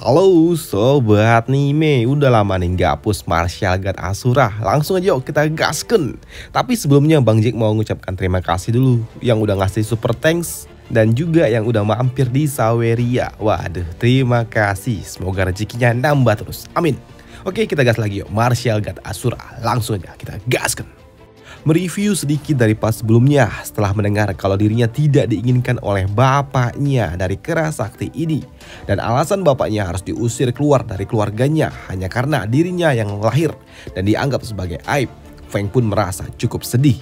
Halo Sobat Anime, udah lama nih nggak push Martial God Asura. Langsung aja yuk kita gasken. Tapi sebelumnya Bang Jack mau mengucapkan terima kasih dulu yang udah ngasih super thanks dan juga yang udah mampir di Saweria. Waduh, terima kasih. Semoga rezekinya nambah terus. Amin. Oke, kita gas lagi yuk. Martial God Asura. Langsung aja kita gasken. Mereview sedikit dari pas sebelumnya setelah mendengar kalau dirinya tidak diinginkan oleh bapaknya dari kera sakti ini. Dan alasan bapaknya harus diusir keluar dari keluarganya hanya karena dirinya yang lahir dan dianggap sebagai aib. Feng pun merasa cukup sedih.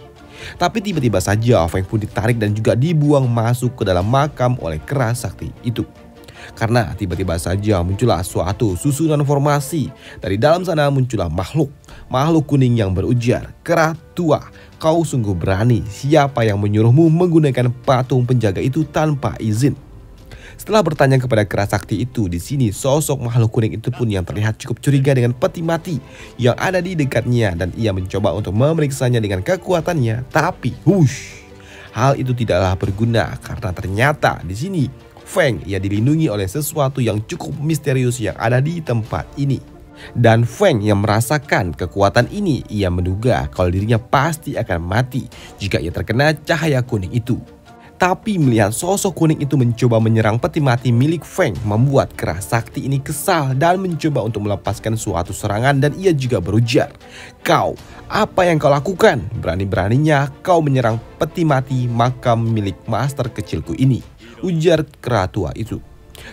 Tapi tiba-tiba saja Feng pun ditarik dan juga dibuang masuk ke dalam makam oleh kera sakti itu. Karena tiba-tiba saja muncullah suatu susunan formasi. Dari dalam sana muncullah makhluk kuning yang berujar, "Kera tua, kau sungguh berani. Siapa yang menyuruhmu menggunakan patung penjaga itu tanpa izin?" Setelah bertanya kepada kera sakti itu, di sini sosok makhluk kuning itu pun yang terlihat cukup curiga dengan peti mati yang ada di dekatnya dan ia mencoba untuk memeriksanya dengan kekuatannya. Tapi, hal itu tidaklah berguna karena ternyata di sini Feng ia dilindungi oleh sesuatu yang cukup misterius yang ada di tempat ini. Dan Feng yang merasakan kekuatan ini, ia menduga kalau dirinya pasti akan mati jika ia terkena cahaya kuning itu. Tapi melihat sosok kuning itu mencoba menyerang peti mati milik Feng membuat kera sakti ini kesal dan mencoba untuk melepaskan suatu serangan dan ia juga berujar, "Kau, apa yang kau lakukan? Berani-beraninya kau menyerang peti mati makam milik master kecilku ini," ujar kera tua itu.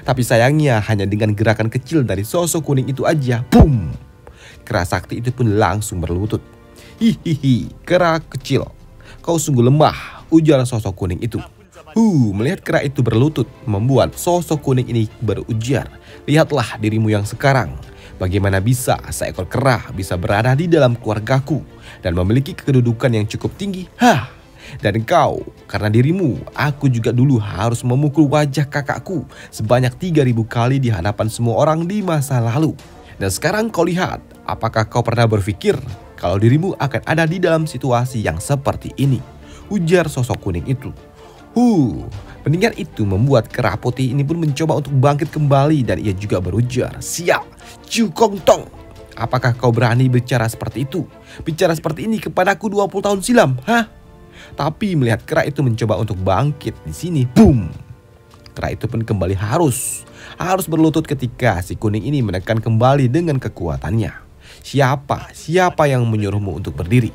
Tapi sayangnya hanya dengan gerakan kecil dari sosok kuning itu aja, boom! Kera sakti itu pun langsung berlutut. "Hihihi, kera kecil, kau sungguh lemah," ujar sosok kuning itu. Melihat kera itu berlutut membuat sosok kuning ini berujar, "Lihatlah dirimu yang sekarang. Bagaimana bisa seekor kera bisa berada di dalam keluargaku dan memiliki kedudukan yang cukup tinggi? Dan kau, karena dirimu, aku juga dulu harus memukul wajah kakakku sebanyak 3000 kali di hadapan semua orang di masa lalu. Dan sekarang kau lihat, apakah kau pernah berpikir kalau dirimu akan ada di dalam situasi yang seperti ini?" ujar sosok kuning itu. Mendengar itu membuat kera putih ini pun mencoba untuk bangkit kembali dan ia juga berujar, "Siap, Chu Kong Tong. Apakah kau berani bicara seperti itu? Bicara seperti ini kepadaku 20 tahun silam, Tapi melihat kera itu mencoba untuk bangkit di sini, boom! Kera itu pun kembali harus berlutut ketika si kuning ini menekan kembali dengan kekuatannya. Siapa yang menyuruhmu untuk berdiri?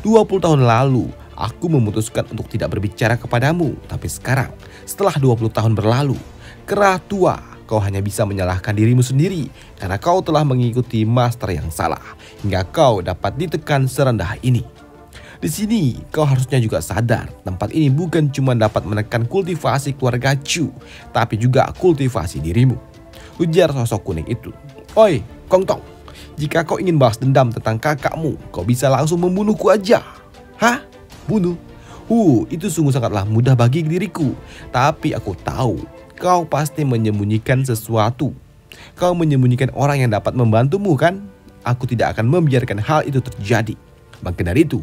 20 tahun lalu aku memutuskan untuk tidak berbicara kepadamu, tapi sekarang setelah 20 tahun berlalu, kera tua, kau hanya bisa menyalahkan dirimu sendiri karena kau telah mengikuti master yang salah hingga kau dapat ditekan serendah ini. Di sini kau harusnya juga sadar tempat ini bukan cuma dapat menekan kultivasi keluarga Chu, tapi juga kultivasi dirimu, ujar sosok kuning itu. "Oi, Kong Tong, jika kau ingin balas dendam tentang kakakmu, kau bisa langsung membunuhku aja." Bunuh? Itu sungguh sangatlah mudah bagi diriku. Tapi aku tahu kau pasti menyembunyikan sesuatu. Kau menyembunyikan orang yang dapat membantumu, kan? Aku tidak akan membiarkan hal itu terjadi. Maka dari itu,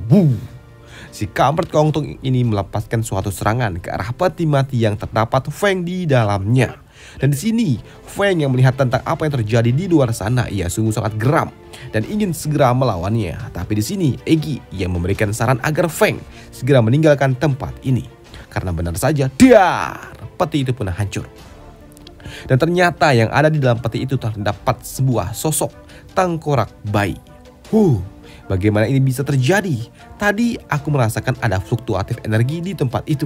si kampret Kong Tong ini melepaskan suatu serangan ke arah peti mati yang terdapat Feng di dalamnya. Dan di sini Feng yang melihat tentang apa yang terjadi di luar sana, ia sungguh sangat geram dan ingin segera melawannya. Tapi di sini Egi yang memberikan saran agar Feng segera meninggalkan tempat ini karena benar saja peti itu pun hancur. Dan ternyata yang ada di dalam peti itu terdapat sebuah sosok tengkorak bayi. Bagaimana ini bisa terjadi? Tadi aku merasakan ada fluktuatif energi di tempat itu,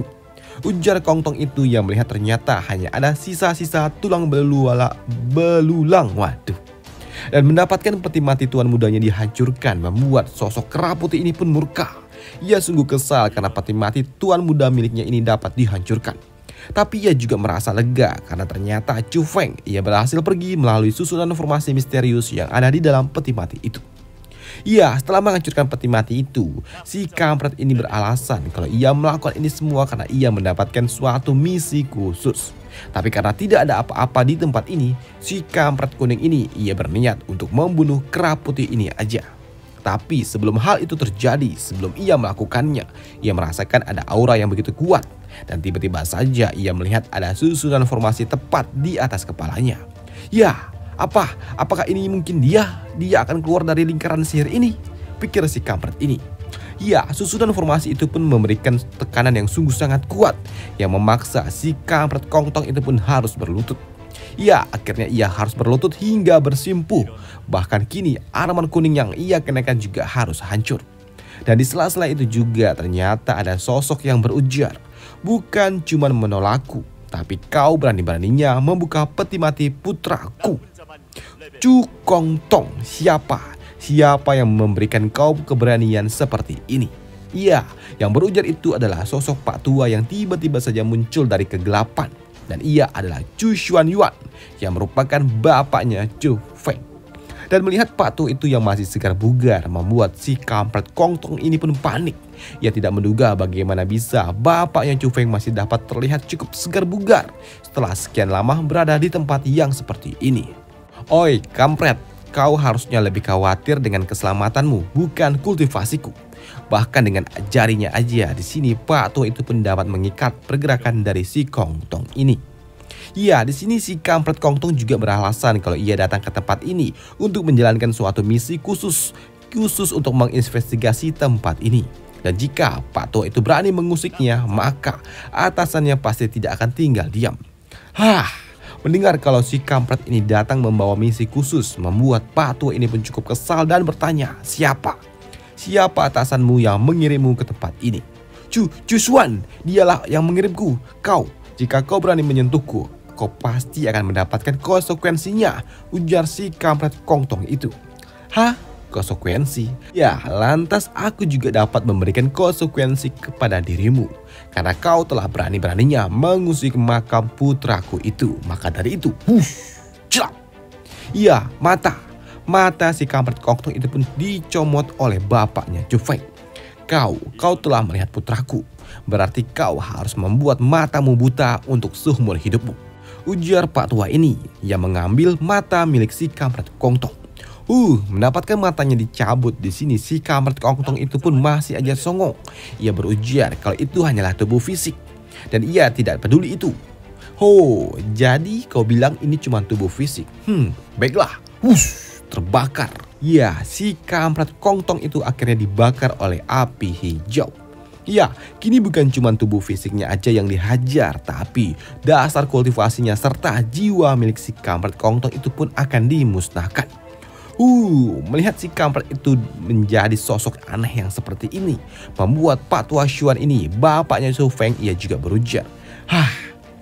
ujar Kong Tong itu yang melihat ternyata hanya ada sisa-sisa tulang belulang. Dan mendapatkan peti mati tuan mudanya dihancurkan membuat sosok kera putih ini pun murka. Ia sungguh kesal karena peti mati tuan muda miliknya ini dapat dihancurkan. Tapi ia juga merasa lega karena ternyata Chu Feng ia berhasil pergi melalui susunan formasi misterius yang ada di dalam peti mati itu. Setelah menghancurkan peti mati itu, si kampret ini beralasan kalau ia melakukan ini semua karena ia mendapatkan suatu misi khusus. Tapi karena tidak ada apa-apa di tempat ini, si kampret kuning ini ia berniat untuk membunuh kera putih ini aja. Tapi sebelum hal itu terjadi, sebelum ia melakukannya, ia merasakan ada aura yang begitu kuat. Dan tiba-tiba saja ia melihat ada susunan formasi tepat di atas kepalanya. Ya, apakah ini mungkin dia? Dia akan keluar dari lingkaran sihir ini, pikir si kampret ini. Ya, susunan formasi itu pun memberikan tekanan yang sungguh sangat kuat yang memaksa si kampret Kongtong itu pun harus berlutut. Ya, akhirnya ia harus berlutut hingga bersimpuh. Bahkan kini arman kuning yang ia kenakan juga harus hancur. Dan di sela-sela itu juga ternyata ada sosok yang berujar, bukan cuma menolakku, tapi kau berani-beraninya membuka peti mati putraku. Chu Kongtong, siapa yang memberikan kau keberanian seperti ini? Iya, yang berujar itu adalah sosok Pak Tua yang tiba-tiba saja muncul dari kegelapan. Dan ia adalah Chu Xuanyuan yang merupakan bapaknya Chu Feng. Dan melihat Pak Tua itu yang masih segar bugar membuat si kampret Kongtong ini pun panik. Ia tidak menduga bagaimana bisa bapaknya Chu Feng masih dapat terlihat cukup segar bugar setelah sekian lama berada di tempat yang seperti ini. Oi kampret, kau harusnya lebih khawatir dengan keselamatanmu, bukan kultivasiku. Bahkan dengan jarinya aja di sini Pak Tua itu pun dapat mengikat pergerakan dari si Kongtong ini. Ya, di sini si kampret Kongtong juga beralasan kalau ia datang ke tempat ini untuk menjalankan suatu misi khusus untuk menginvestigasi tempat ini. Dan jika Pak Tua itu berani mengusiknya, maka atasannya pasti tidak akan tinggal diam. Mendengar kalau si kampret ini datang membawa misi khusus, membuat Pak Tua ini pun cukup kesal dan bertanya, siapa atasanmu yang mengirimmu ke tempat ini? Chu Xuan, dialah yang mengirimku. Jika kau berani menyentuhku, kau pasti akan mendapatkan konsekuensinya, ujar si kampret Kongtong itu. Konsekuensi? Ya, lantas aku juga dapat memberikan konsekuensi kepada dirimu. Karena kau telah berani-beraninya mengusik makam putraku itu. Maka dari itu, celap. Ya, mata si kampret Kongtong itu pun dicomot oleh bapaknya Chu Feng. Kau telah melihat putraku. Berarti kau harus membuat matamu buta untuk seumur hidupmu, ujar Pak Tua ini yang mengambil mata milik si kampret Kongtong. Mendapatkan matanya dicabut di sini si kampret Kongtong itu pun masih aja songong. Ia berujar kalau itu hanyalah tubuh fisik dan ia tidak peduli itu. Jadi kau bilang ini cuma tubuh fisik? Baiklah. Terbakar. Ya, si kampret Kongtong itu akhirnya dibakar oleh api hijau. Ya, kini bukan cuma tubuh fisiknya aja yang dihajar, tapi dasar kultivasinya serta jiwa milik si kampret Kongtong itu pun akan dimusnahkan. Melihat si kampret itu menjadi sosok aneh yang seperti ini, membuat Pak Tua Xuan ini, bapaknya Chu Feng, ia juga berujar,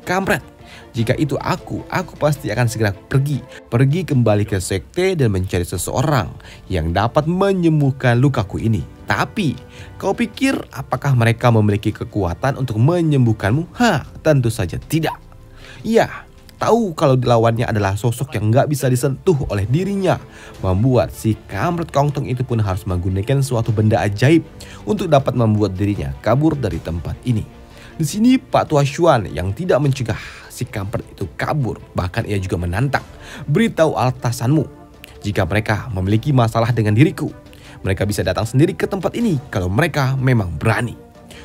kampret, jika itu aku pasti akan segera pergi kembali ke sekte dan mencari seseorang yang dapat menyembuhkan lukaku ini. Tapi, kau pikir apakah mereka memiliki kekuatan untuk menyembuhkanmu? Tentu saja tidak. Iya, tahu kalau lawannya adalah sosok yang gak bisa disentuh oleh dirinya, membuat si kampret Kongtong itu pun harus menggunakan suatu benda ajaib untuk dapat membuat dirinya kabur dari tempat ini. Di sini Pak Tua Xuan yang tidak mencegah si kampret itu kabur, bahkan ia juga menantang, beritahu atasanmu jika mereka memiliki masalah dengan diriku. Mereka bisa datang sendiri ke tempat ini kalau mereka memang berani,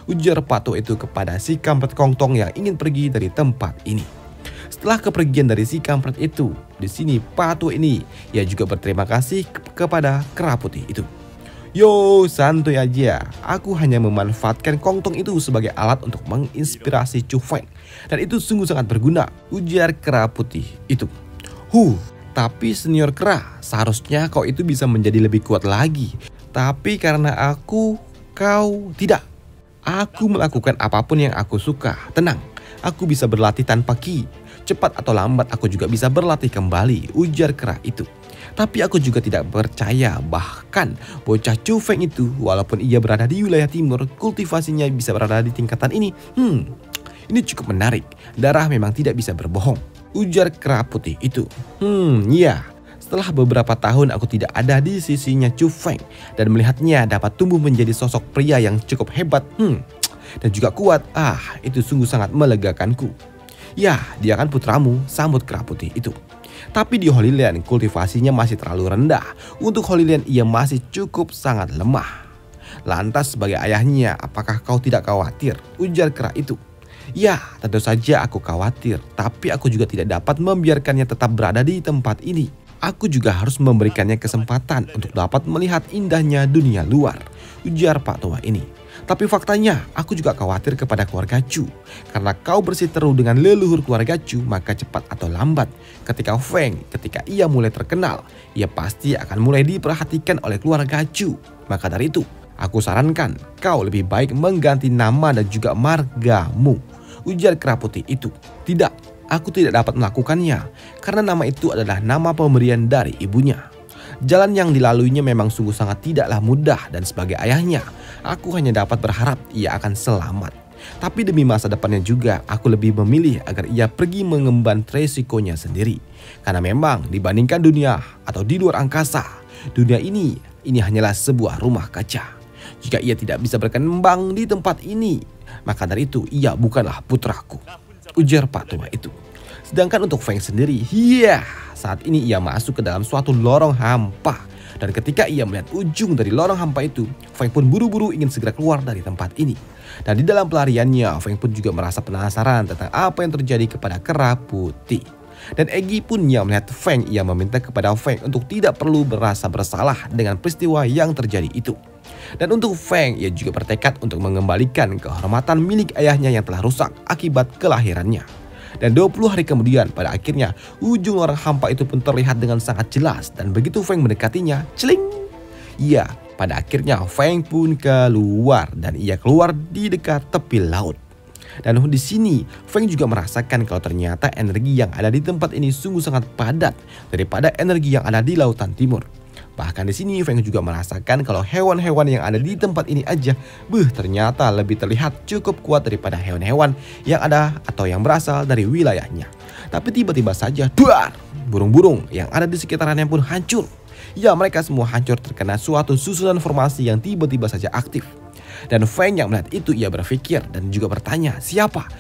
ujar Pak Tua itu kepada si kampret Kongtong yang ingin pergi dari tempat ini. Setelah kepergian dari si kampret itu, di sini Pak Tua ini ia juga berterima kasih kepada kera putih itu. Santuy aja, aku hanya memanfaatkan Kongtong itu sebagai alat untuk menginspirasi Chu Feng, dan itu sungguh sangat berguna, ujar kera putih itu. Tapi senior kera, seharusnya kau itu bisa menjadi lebih kuat lagi. Tapi karena kau tidak. Aku melakukan apapun yang aku suka. Tenang, aku bisa berlatih tanpa ki. Cepat atau lambat aku juga bisa berlatih kembali, ujar kera itu. Tapi aku juga tidak percaya bahkan bocah Chu Feng itu, walaupun ia berada di wilayah timur, kultivasinya bisa berada di tingkatan ini. Ini cukup menarik. Darah memang tidak bisa berbohong, ujar kera putih itu. Iya. Setelah beberapa tahun aku tidak ada di sisinya Chu Feng dan melihatnya dapat tumbuh menjadi sosok pria yang cukup hebat dan juga kuat. Itu sungguh sangat melegakanku. Ya, dia kan putramu, sambut kera putih itu. Tapi di Holy Land kultivasinya masih terlalu rendah. Untuk Holy Land ia masih cukup sangat lemah. Lantas sebagai ayahnya, apakah kau tidak khawatir? Ujar kera itu. Ya, tentu saja aku khawatir, tapi aku juga tidak dapat membiarkannya tetap berada di tempat ini. Aku juga harus memberikannya kesempatan untuk dapat melihat indahnya dunia luar, ujar Pak tua ini. Tapi faktanya, aku juga khawatir kepada keluarga Chu. Karena kau bersiteru dengan leluhur keluarga Chu, maka cepat atau lambat, ketika ia mulai terkenal, ia pasti akan mulai diperhatikan oleh keluarga Chu. Maka dari itu, aku sarankan kau lebih baik mengganti nama dan juga margamu, ujar kera putih itu. Tidak, aku tidak dapat melakukannya, karena nama itu adalah nama pemberian dari ibunya. Jalan yang dilaluinya memang sungguh sangat tidaklah mudah dan sebagai ayahnya, aku hanya dapat berharap ia akan selamat. Tapi demi masa depannya juga, aku lebih memilih agar ia pergi mengemban resikonya sendiri. Karena memang dibandingkan dunia atau di luar angkasa, dunia ini hanyalah sebuah rumah kaca. Jika ia tidak bisa berkembang di tempat ini, maka dari itu ia bukanlah putraku, ujar Pak tua itu. Sedangkan untuk Feng sendiri, saat ini ia masuk ke dalam suatu lorong hampa. Dan ketika ia melihat ujung dari lorong hampa itu, Feng pun buru-buru ingin segera keluar dari tempat ini. Dan di dalam pelariannya, Feng pun juga merasa penasaran tentang apa yang terjadi kepada kera putih. Dan Egi pun yang melihat Feng, ia meminta kepada Feng untuk tidak perlu merasa bersalah dengan peristiwa yang terjadi itu. Dan untuk Feng, ia juga bertekad untuk mengembalikan kehormatan milik ayahnya yang telah rusak akibat kelahirannya. Dan 20 hari kemudian pada akhirnya ujung lorong hampa itu pun terlihat dengan sangat jelas. Dan begitu Feng mendekatinya, celing! Ya, pada akhirnya Feng pun keluar dan ia keluar di dekat tepi laut. Dan di sini Feng juga merasakan kalau ternyata energi yang ada di tempat ini sungguh sangat padat daripada energi yang ada di lautan timur. Bahkan di sini Feng juga merasakan kalau hewan-hewan yang ada di tempat ini aja, ternyata lebih terlihat cukup kuat daripada hewan-hewan yang ada atau yang berasal dari wilayahnya. Tapi tiba-tiba saja, burung-burung yang ada di sekitarannya pun hancur. Ya, mereka semua hancur terkena suatu susunan formasi yang tiba-tiba saja aktif. Dan Feng yang melihat itu, ia berpikir dan juga bertanya, siapa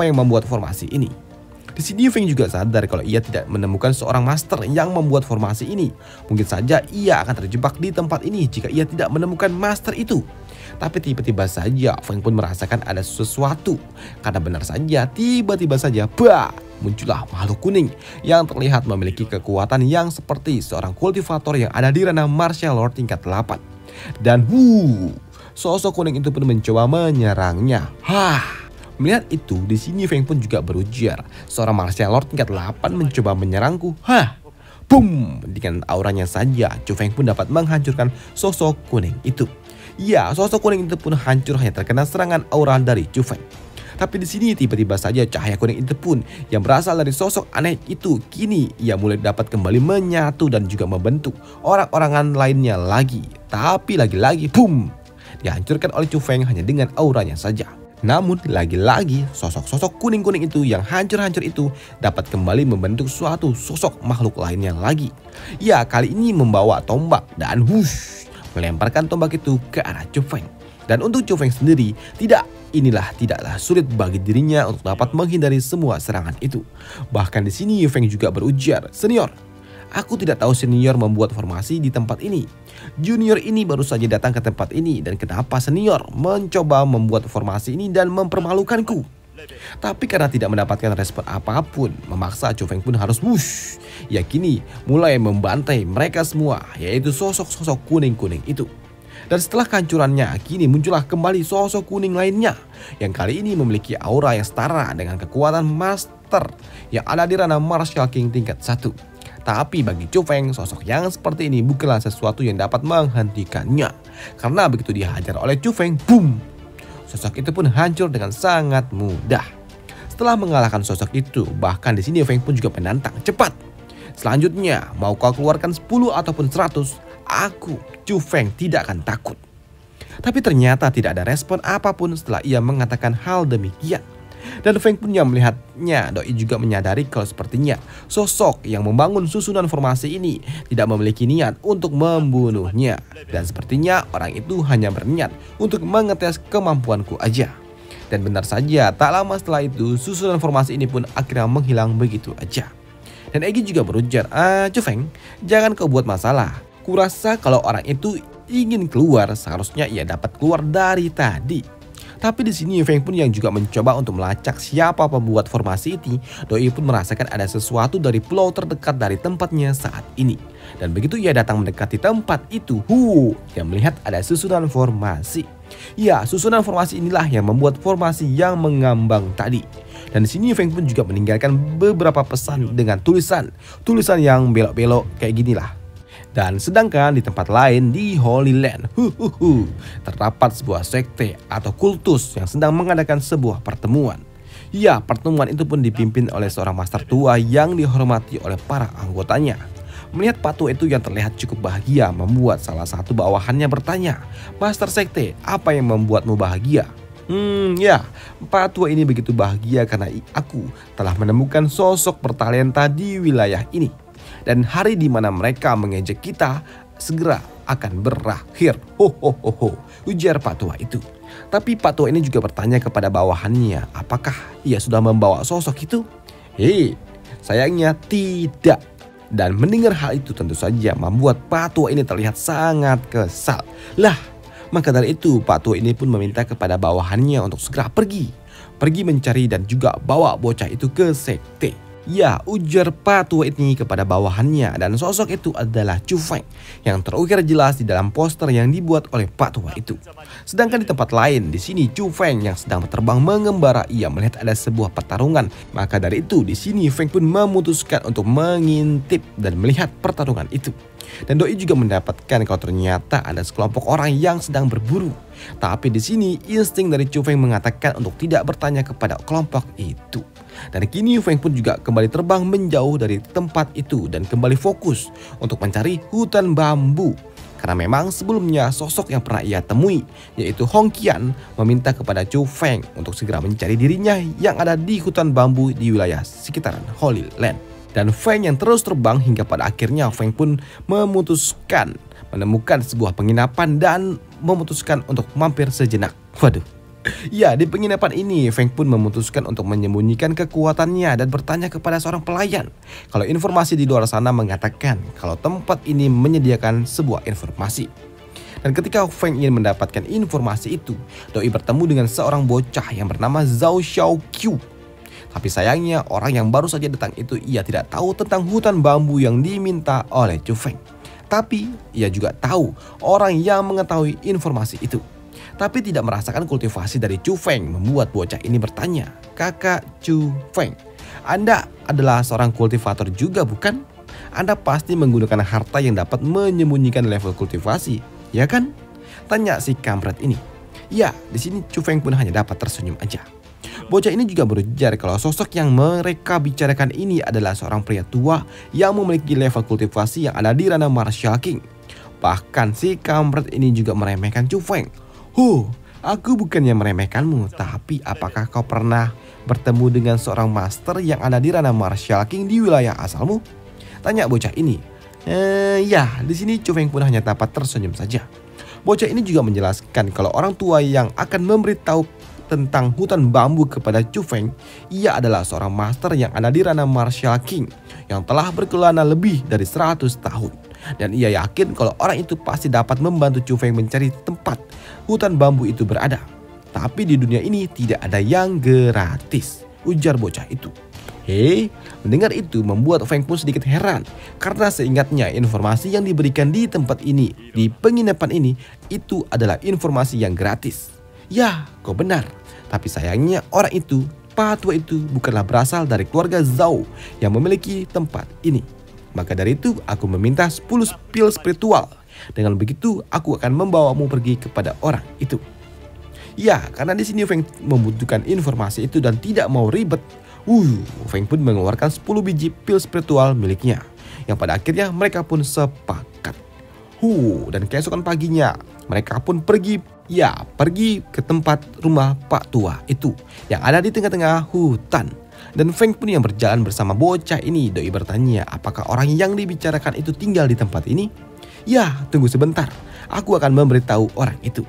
yang membuat formasi ini? Di sini Feng juga sadar kalau ia tidak menemukan seorang master yang membuat formasi ini. Mungkin saja ia akan terjebak di tempat ini jika ia tidak menemukan master itu. Tapi tiba-tiba saja Feng pun merasakan ada sesuatu. Karena benar saja tiba-tiba saja muncullah makhluk kuning yang terlihat memiliki kekuatan yang seperti seorang kultivator yang ada di ranah martial lord tingkat 8. Dan sosok kuning itu pun mencoba menyerangnya. Melihat itu, di sini Feng pun juga berujar, seorang martial lord tingkat 8 mencoba menyerangku. Dengan auranya saja, Chu Feng pun dapat menghancurkan sosok kuning itu. Ya, sosok kuning itu pun hancur hanya terkena serangan aura dari Chu Feng. Tapi di sini tiba-tiba saja cahaya kuning itu pun yang berasal dari sosok aneh itu, kini ia mulai dapat kembali menyatu dan juga membentuk orang-orangan lainnya lagi. Tapi lagi-lagi, dihancurkan oleh Chu Feng hanya dengan auranya saja. Namun lagi-lagi sosok-sosok kuning-kuning itu yang hancur-hancur itu dapat kembali membentuk suatu sosok makhluk lainnya lagi. Ya, kali ini membawa tombak dan melemparkan tombak itu ke arah Chu Feng. Dan untuk Chu Feng sendiri, tidaklah sulit bagi dirinya untuk dapat menghindari semua serangan itu. Bahkan di sini Feng juga berujar, "Senior, aku tidak tahu senior membuat formasi di tempat ini. Junior ini baru saja datang ke tempat ini dan kenapa senior mencoba membuat formasi ini dan mempermalukanku?" Tapi karena tidak mendapatkan respon apapun, memaksa Chu Feng pun harus kini mulai membantai mereka semua, yaitu sosok-sosok kuning-kuning itu. Dan setelah kehancurannya, kini muncullah kembali sosok kuning lainnya yang kali ini memiliki aura yang setara dengan kekuatan master yang ada di ranah Martial King tingkat 1. Tapi bagi Chu Feng, sosok yang seperti ini bukanlah sesuatu yang dapat menghentikannya. Karena begitu dihajar oleh Chu Feng, sosok itu pun hancur dengan sangat mudah. Setelah mengalahkan sosok itu, bahkan di sini Feng pun juga menantang, "Cepat! Selanjutnya, mau kau keluarkan 10 ataupun 100, aku, Chu Feng, tidak akan takut." Tapi ternyata tidak ada respon apapun setelah ia mengatakan hal demikian. Dan Feng pun yang melihatnya, Doi juga menyadari kalau sepertinya sosok yang membangun susunan formasi ini tidak memiliki niat untuk membunuhnya. Dan sepertinya orang itu hanya berniat untuk mengetes kemampuanku aja. Dan benar saja, tak lama setelah itu susunan formasi ini pun akhirnya menghilang begitu aja. Dan Egi juga berujar, "Chu Feng, jangan kau buat masalah. Kurasa kalau orang itu ingin keluar, seharusnya ia dapat keluar dari tadi. Tapi di sini Feng pun yang juga mencoba untuk melacak siapa pembuat formasi ini. Doi pun merasakan ada sesuatu dari pulau terdekat dari tempatnya saat ini. Dan begitu ia datang mendekati tempat itu, ia melihat ada susunan formasi. Ya, susunan formasi inilah yang membuat formasi yang mengambang tadi. Dan di sini Feng pun juga meninggalkan beberapa pesan dengan tulisan yang belok-belok kayak ginilah. Dan sedangkan di tempat lain di Holy Land, terdapat sebuah sekte atau kultus yang sedang mengadakan sebuah pertemuan. Ya, pertemuan itu pun dipimpin oleh seorang master tua yang dihormati oleh para anggotanya. Melihat Pak Tua itu yang terlihat cukup bahagia membuat salah satu bawahannya bertanya, "Master Sekte, apa yang membuatmu bahagia?" Ya, Pak Tua ini begitu bahagia karena aku telah menemukan sosok bertalenta di wilayah ini. Dan hari di mana mereka mengejek kita segera akan berakhir. Ujar Pak Tua itu. Tapi Pak Tua ini juga bertanya kepada bawahannya, apakah ia sudah membawa sosok itu? Sayangnya tidak. Dan mendengar hal itu tentu saja membuat Pak Tua ini terlihat sangat kesal. Maka dari itu Pak Tua ini pun meminta kepada bawahannya untuk segera pergi mencari dan juga bawa bocah itu ke sekte. Ya, ujar Pak Tua ini kepada bawahannya, dan sosok itu adalah Chu Feng yang terukir jelas di dalam poster yang dibuat oleh Pak Tua itu. Sedangkan di tempat lain, di sini Chu Feng yang sedang terbang mengembara, ia melihat ada sebuah pertarungan. Maka dari itu di sini Feng pun memutuskan untuk mengintip dan melihat pertarungan itu. Dan Doi juga mendapatkan kalau ternyata ada sekelompok orang yang sedang berburu. Tapi di sini insting dari Chu Feng mengatakan untuk tidak bertanya kepada kelompok itu. Dan kini Feng pun juga kembali terbang menjauh dari tempat itu dan kembali fokus untuk mencari hutan bambu. Karena memang sebelumnya sosok yang pernah ia temui, yaitu Hong Qian, meminta kepada Chu Feng untuk segera mencari dirinya yang ada di hutan bambu di wilayah sekitaran Holy Land. Dan Feng yang terus terbang hingga pada akhirnya Feng pun memutuskan menemukan sebuah penginapan dan memutuskan untuk mampir sejenak. Ya, di penginapan ini Feng pun memutuskan untuk menyembunyikan kekuatannya dan bertanya kepada seorang pelayan kalau informasi di luar sana mengatakan kalau tempat ini menyediakan sebuah informasi. Dan ketika Feng ingin mendapatkan informasi itu, Doi bertemu dengan seorang bocah yang bernama Zhao Xiaoqiu. Tapi sayangnya orang yang baru saja datang itu ia tidak tahu tentang hutan bambu yang diminta oleh Chu Feng. Tapi ia juga tahu orang yang mengetahui informasi itu, tapi tidak merasakan kultivasi dari Chu Feng, membuat bocah ini bertanya, "Kakak Chu Feng, Anda adalah seorang kultivator juga bukan? Anda pasti menggunakan harta yang dapat menyembunyikan level kultivasi, ya kan?" Tanya si kampret ini. Ya, di sini Chu Feng pun hanya dapat tersenyum aja. Bocah ini juga berujar kalau sosok yang mereka bicarakan ini adalah seorang pria tua yang memiliki level kultivasi yang ada di ranah Martial King. Bahkan si kampret ini juga meremehkan Chu Feng. Aku bukannya meremehkanmu, tapi apakah kau pernah bertemu dengan seorang master yang ada di ranah Martial King di wilayah asalmu? Tanya bocah ini. Ya, di sini Chu Feng pun hanya dapat tersenyum saja. Bocah ini juga menjelaskan kalau orang tua yang akan memberitahu tentang hutan bambu kepada Chu Feng, ia adalah seorang master yang ada di ranah Martial King yang telah berkelana lebih dari 100 tahun. Dan ia yakin kalau orang itu pasti dapat membantu Chu Feng mencari tempat hutan bambu itu berada. Tapi di dunia ini tidak ada yang gratis, ujar bocah itu. Mendengar itu membuat Feng pun sedikit heran, karena seingatnya informasi yang diberikan di tempat ini, di penginapan ini, itu adalah informasi yang gratis. Ya, kau benar. Tapi sayangnya orang itu, Pak Tua itu bukanlah berasal dari keluarga Zhao yang memiliki tempat ini. Maka dari itu aku meminta 10 pil spiritual. Dengan begitu aku akan membawamu pergi kepada orang itu. Ya, karena di sini Feng membutuhkan informasi itu dan tidak mau ribet. Feng pun mengeluarkan 10 biji pil spiritual miliknya, yang pada akhirnya mereka pun sepakat. Dan keesokan paginya mereka pun pergi ke tempat rumah Pak Tua itu yang ada di tengah-tengah hutan. Dan Feng pun yang berjalan bersama bocah ini. Doi bertanya, apakah orang yang dibicarakan itu tinggal di tempat ini? Ya, tunggu sebentar, aku akan memberitahu orang itu.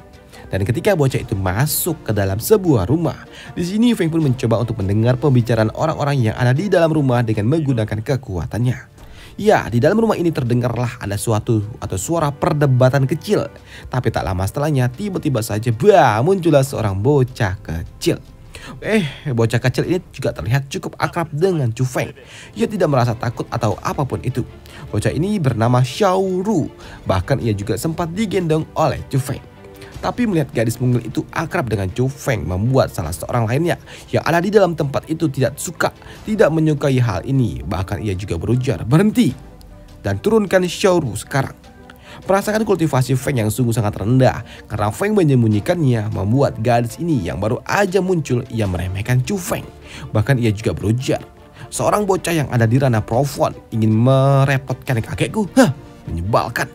Dan ketika bocah itu masuk ke dalam sebuah rumah, di sini Feng pun mencoba untuk mendengar pembicaraan orang-orang yang ada di dalam rumah dengan menggunakan kekuatannya. Ya, di dalam rumah ini terdengarlah ada suatu atau suara perdebatan kecil. Tapi tak lama setelahnya tiba-tiba saja muncullah seorang bocah kecil. Bocah kecil ini juga terlihat cukup akrab dengan Chu Feng. Ia tidak merasa takut atau apapun itu. Bocah ini bernama Xiao Ru. Bahkan ia juga sempat digendong oleh Chu Feng. Tapi melihat gadis mungil itu akrab dengan Chu Feng membuat salah seorang lainnya yang ada di dalam tempat itu tidak menyukai hal ini. Bahkan ia juga berujar, "Berhenti dan turunkan Xiao Ru sekarang." Merasakan kultivasi Feng yang sungguh sangat rendah karena Feng menyembunyikannya membuat gadis ini yang baru aja muncul ia meremehkan Chu Feng. Bahkan ia juga berujar, "Seorang bocah yang ada di ranah Profon ingin merepotkan kakekku? Hah, menyebalkan."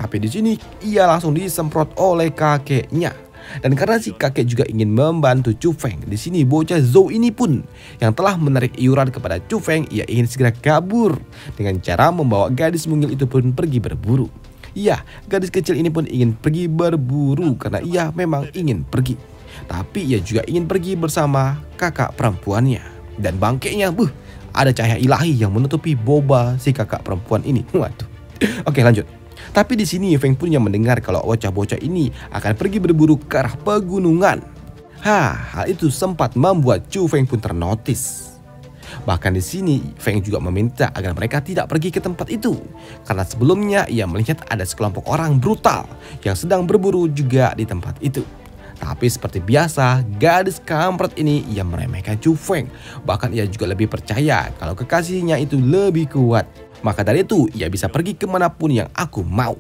Tapi di sini ia langsung disemprot oleh kakeknya. Dan karena si kakek juga ingin membantu Chu Feng, di sini bocah Zhou ini pun yang telah menarik iuran kepada Chu Feng, ia ingin segera kabur dengan cara membawa gadis mungil itu pun pergi berburu. Ya, gadis kecil ini pun ingin pergi berburu karena ia memang ingin pergi. Tapi ia juga ingin pergi bersama kakak perempuannya. Dan bangkainya, ada cahaya ilahi yang menutupi boba si kakak perempuan ini. Waduh. Oke, lanjut. Tapi di sini Feng pun yang mendengar kalau bocah-bocah ini akan pergi berburu ke arah pegunungan. Hal itu sempat membuat Chu Feng pun ternotis. Bahkan di sini Feng juga meminta agar mereka tidak pergi ke tempat itu karena sebelumnya ia melihat ada sekelompok orang brutal yang sedang berburu juga di tempat itu. Tapi seperti biasa, gadis kampret ini ia meremehkan Chu Feng. Bahkan ia juga lebih percaya kalau kekasihnya itu lebih kuat. Maka dari itu ia bisa pergi kemanapun yang aku mau.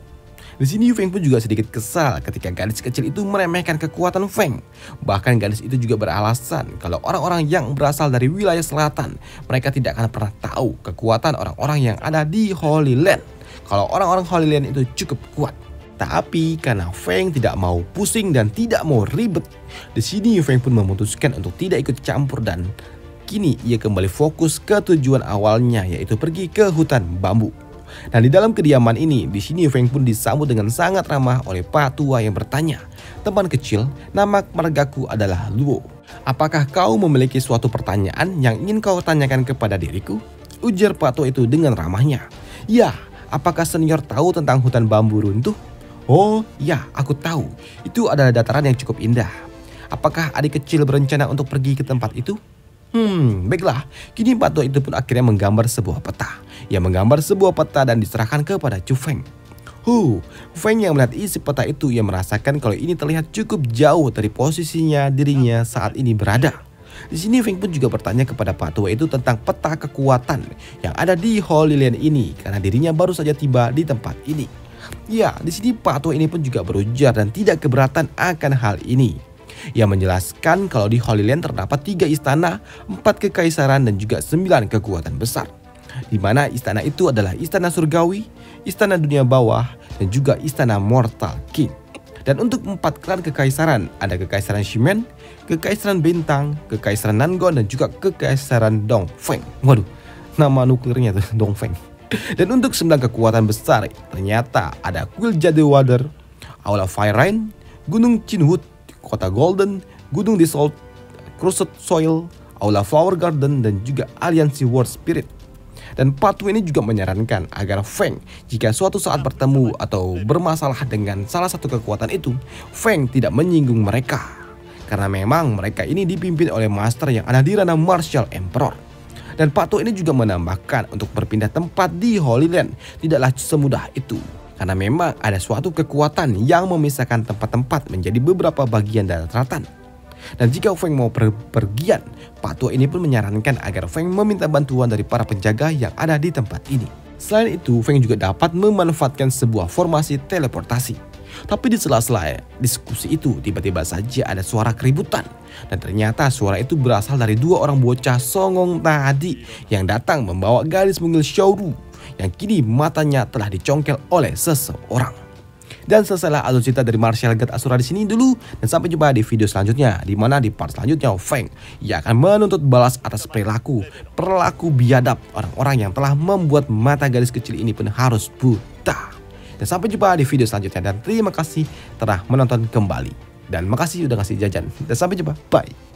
Di sini Feng pun juga sedikit kesal ketika gadis kecil itu meremehkan kekuatan Feng. Bahkan gadis itu juga beralasan kalau orang-orang yang berasal dari wilayah selatan, mereka tidak akan pernah tahu kekuatan orang-orang yang ada di Holy Land. Kalau orang-orang Holy Land itu cukup kuat. Tapi karena Feng tidak mau pusing dan tidak mau ribet, di sini Feng pun memutuskan untuk tidak ikut campur dan kini ia kembali fokus ke tujuan awalnya, yaitu pergi ke hutan bambu. Dan di dalam kediaman ini, di sini Feng pun disambut dengan sangat ramah oleh Pak Tua yang bertanya, "Teman kecil, nama margaku adalah Luo. Apakah kau memiliki suatu pertanyaan yang ingin kau tanyakan kepada diriku?" Ujar Pak Tua itu dengan ramahnya. "Ya, apakah senior tahu tentang hutan bambu runtuh?" "Oh ya, aku tahu. Itu adalah dataran yang cukup indah. Apakah adik kecil berencana untuk pergi ke tempat itu?" Baiklah. Kini Pak Tua itu pun akhirnya menggambar sebuah peta. Ia menggambar sebuah peta dan diserahkan kepada Chu Feng. Feng yang melihat isi peta itu, ia merasakan kalau ini terlihat cukup jauh dari posisinya dirinya saat ini berada. Di sini Feng pun juga bertanya kepada Pak Tua itu tentang peta kekuatan yang ada di Holy Land ini karena dirinya baru saja tiba di tempat ini. Ya, di sini Pak Tua ini pun juga berujar dan tidak keberatan akan hal ini. Ia menjelaskan kalau di Holy Land terdapat 3 istana, 4 kekaisaran dan juga 9 kekuatan besar. Di mana istana itu adalah istana surgawi, istana dunia bawah, dan juga istana mortal king. Dan untuk 4 klan kekaisaran, ada kekaisaran Shimen, kekaisaran bintang, kekaisaran Nangon, dan juga kekaisaran Dongfeng. Waduh, nama nuklirnya tuh Dongfeng. Dan untuk 9 kekuatan besar, ternyata ada kuil Jadewater, Aula Fire Rain, Gunung Chinwood, Kota Golden, Gunung Dissolved, Crushed Soil, Aula Flower Garden, dan juga Aliansi World Spirit. Dan Pak Tua ini juga menyarankan agar Feng jika suatu saat bertemu atau bermasalah dengan salah satu kekuatan itu, Feng tidak menyinggung mereka. Karena memang mereka ini dipimpin oleh master yang ada di ranah Martial Emperor. Dan Pak Tua ini juga menambahkan untuk berpindah tempat di Holy Land tidaklah semudah itu. Karena memang ada suatu kekuatan yang memisahkan tempat-tempat menjadi beberapa bagian daratan. Dan jika Feng mau pergian, Pak Tua ini pun menyarankan agar Feng meminta bantuan dari para penjaga yang ada di tempat ini. Selain itu, Feng juga dapat memanfaatkan sebuah formasi teleportasi. Tapi di sela-sela diskusi itu, tiba-tiba saja ada suara keributan. Dan ternyata suara itu berasal dari 2 orang bocah songong tadi yang datang membawa gadis mungil Xiao Ru yang kini matanya telah dicongkel oleh seseorang. Dan selesailah alur cerita dari Martial God Asura di sini dulu, dan sampai jumpa di video selanjutnya, di mana di part selanjutnya Feng ia akan menuntut balas atas perilaku biadab orang-orang yang telah membuat mata gadis kecil ini pun harus buta. Dan sampai jumpa di video selanjutnya, dan terima kasih telah menonton kembali, dan makasih udah ngasih jajan, dan sampai jumpa, bye.